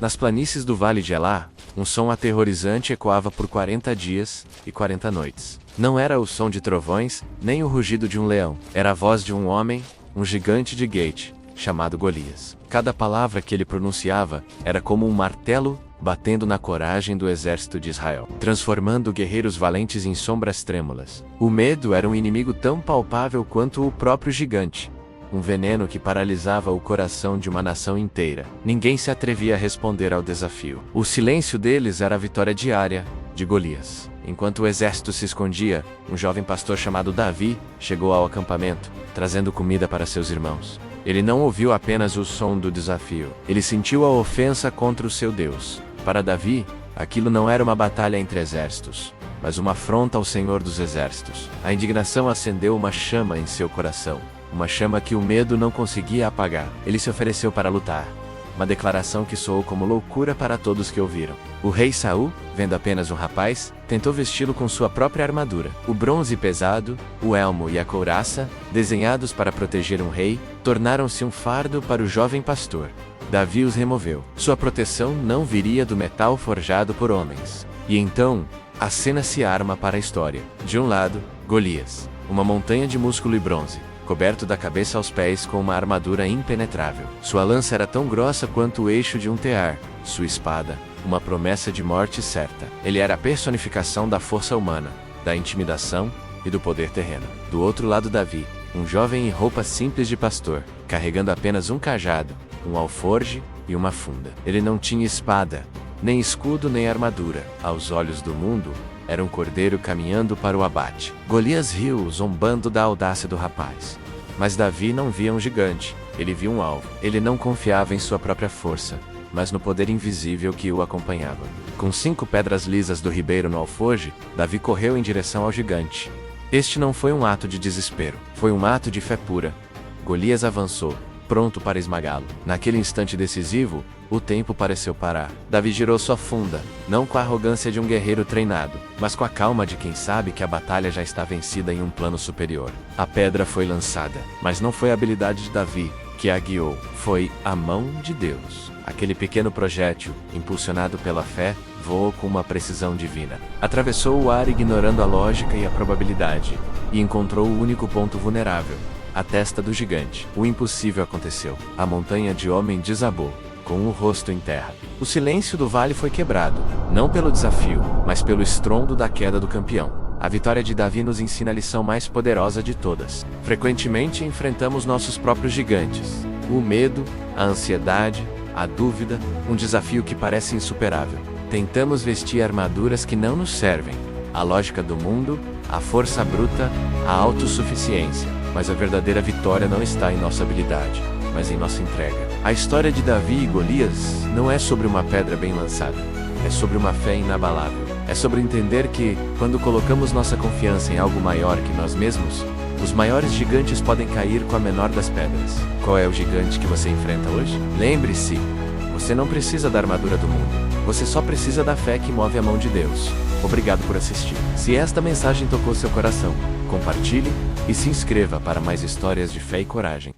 Nas planícies do Vale de Elá, um som aterrorizante ecoava por 40 dias e 40 noites. Não era o som de trovões, nem o rugido de um leão. Era a voz de um homem, um gigante de Gate, chamado Golias. Cada palavra que ele pronunciava era como um martelo batendo na coragem do exército de Israel, transformando guerreiros valentes em sombras trêmulas. O medo era um inimigo tão palpável quanto o próprio gigante. Um veneno que paralisava o coração de uma nação inteira. Ninguém se atrevia a responder ao desafio. O silêncio deles era a vitória diária de Golias. Enquanto o exército se escondia, um jovem pastor chamado Davi chegou ao acampamento, trazendo comida para seus irmãos. Ele não ouviu apenas o som do desafio. Ele sentiu a ofensa contra o seu Deus. Para Davi, aquilo não era uma batalha entre exércitos, mas uma afronta ao Senhor dos Exércitos. A indignação acendeu uma chama em seu coração. Uma chama que o medo não conseguia apagar. Ele se ofereceu para lutar. Uma declaração que soou como loucura para todos que ouviram. O rei Saul, vendo apenas um rapaz, tentou vesti-lo com sua própria armadura. O bronze pesado, o elmo e a couraça, desenhados para proteger um rei, tornaram-se um fardo para o jovem pastor. Davi os removeu. Sua proteção não viria do metal forjado por homens. E então, a cena se arma para a história. De um lado, Golias, uma montanha de músculo e bronze, coberto da cabeça aos pés com uma armadura impenetrável. Sua lança era tão grossa quanto o eixo de um tear. Sua espada, uma promessa de morte certa. Ele era a personificação da força humana, da intimidação e do poder terreno. Do outro lado, Davi, um jovem em roupa simples de pastor, carregando apenas um cajado, um alforje e uma funda. Ele não tinha espada, nem escudo nem armadura. Aos olhos do mundo, era um cordeiro caminhando para o abate. Golias riu, zombando da audácia do rapaz. Mas Davi não via um gigante, ele via um alvo. Ele não confiava em sua própria força, mas no poder invisível que o acompanhava. Com 5 pedras lisas do ribeiro no alforje, Davi correu em direção ao gigante. Este não foi um ato de desespero, foi um ato de fé pura. Golias avançou, pronto para esmagá-lo. Naquele instante decisivo, o tempo pareceu parar. Davi girou sua funda, não com a arrogância de um guerreiro treinado, mas com a calma de quem sabe que a batalha já está vencida em um plano superior. A pedra foi lançada, mas não foi a habilidade de Davi que a guiou, foi a mão de Deus. Aquele pequeno projétil, impulsionado pela fé, voou com uma precisão divina. Atravessou o ar ignorando a lógica e a probabilidade, e encontrou o único ponto vulnerável, a testa do gigante. O impossível aconteceu. A montanha de homem desabou, com o rosto em terra. O silêncio do vale foi quebrado, não pelo desafio, mas pelo estrondo da queda do campeão. A vitória de Davi nos ensina a lição mais poderosa de todas. Frequentemente enfrentamos nossos próprios gigantes. O medo, a ansiedade, a dúvida, um desafio que parece insuperável. Tentamos vestir armaduras que não nos servem. A lógica do mundo, a força bruta, a autossuficiência. Mas a verdadeira vitória não está em nossa habilidade, mas em nossa entrega. A história de Davi e Golias não é sobre uma pedra bem lançada. É sobre uma fé inabalável. É sobre entender que, quando colocamos nossa confiança em algo maior que nós mesmos, os maiores gigantes podem cair com a menor das pedras. Qual é o gigante que você enfrenta hoje? Lembre-se, você não precisa da armadura do mundo. Você só precisa da fé que move a mão de Deus. Obrigado por assistir. Se esta mensagem tocou seu coração, compartilhe e se inscreva para mais histórias de fé e coragem.